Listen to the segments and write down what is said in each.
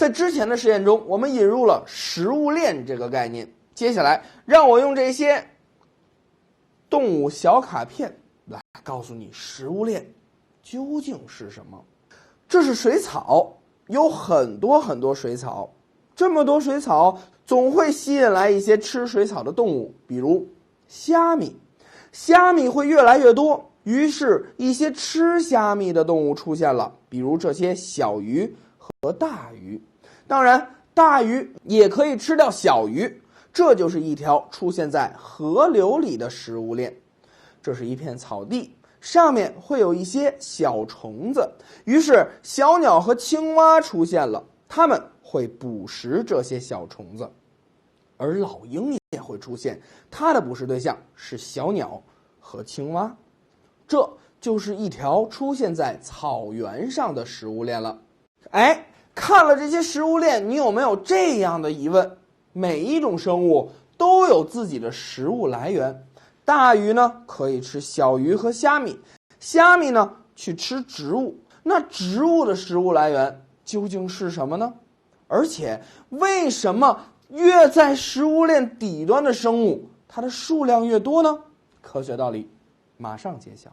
在之前的实验中，我们引入了食物链这个概念。接下来，让我用这些动物小卡片来告诉你食物链究竟是什么。这是水草，有很多水草，这么多水草总会吸引来一些吃水草的动物，比如虾米。虾米会越来越多，于是一些吃虾米的动物出现了，比如这些小鱼和大鱼。当然，大鱼也可以吃掉小鱼，这就是一条出现在河流里的食物链。这是一片草地，上面会有一些小虫子，于是小鸟和青蛙出现了，它们会捕食这些小虫子。而老鹰也会出现，它的捕食对象是小鸟和青蛙。这就是一条出现在草原上的食物链了。看了这些食物链，你有没有这样的疑问？每一种生物都有自己的食物来源。大鱼呢，可以吃小鱼和虾米，虾米呢，去吃植物。那植物的食物来源究竟是什么呢？而且，为什么越在食物链底端的生物，它的数量越多呢？科学道理马上揭晓。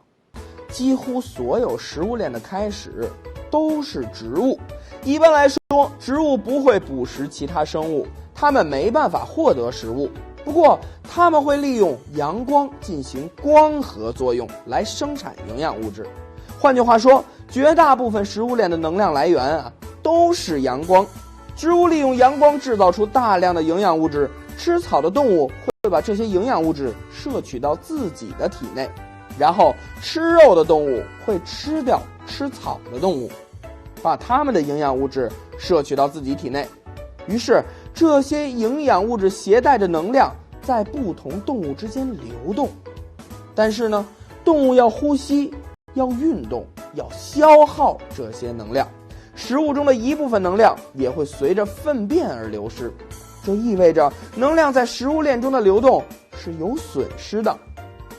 几乎所有食物链的开始都是植物。一般来说，植物不会捕食其他生物，它们没办法获得食物。不过，它们会利用阳光进行光合作用来生产营养物质。换句话说，绝大部分食物链的能量来源都是阳光。植物利用阳光制造出大量的营养物质，吃草的动物会把这些营养物质摄取到自己的体内，然后吃肉的动物会吃掉吃草的动物，把它们的营养物质摄取到自己体内。于是这些营养物质携带着能量在不同动物之间流动。但是呢，动物要呼吸，要运动，要消耗这些能量，食物中的一部分能量也会随着粪便而流失。这意味着能量在食物链中的流动是有损失的。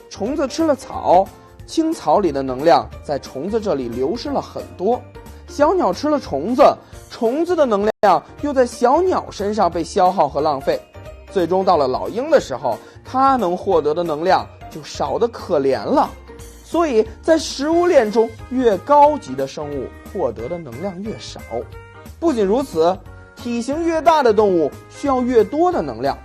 虫子吃了草，青草里的能量在虫子这里流失了很多。小鸟吃了虫子，虫子的能量又在小鸟身上被消耗和浪费。最终到了老鹰的时候，它能获得的能量就少得可怜了。所以在食物链中，越高级的生物获得的能量越少。不仅如此，体型越大的动物需要越多的能量。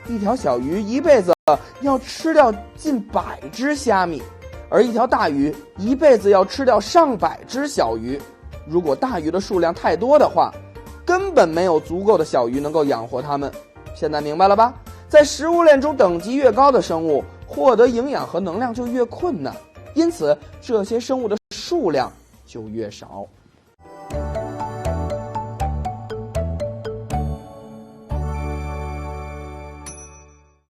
一条小鱼一辈子要吃掉近100只虾米，而一条大鱼一辈子要吃掉上百只小鱼。如果大鱼的数量太多的话，根本没有足够的小鱼能够养活它们。现在明白了吧？在食物链中，等级越高的生物获得营养和能量就越困难，因此这些生物的数量就越少。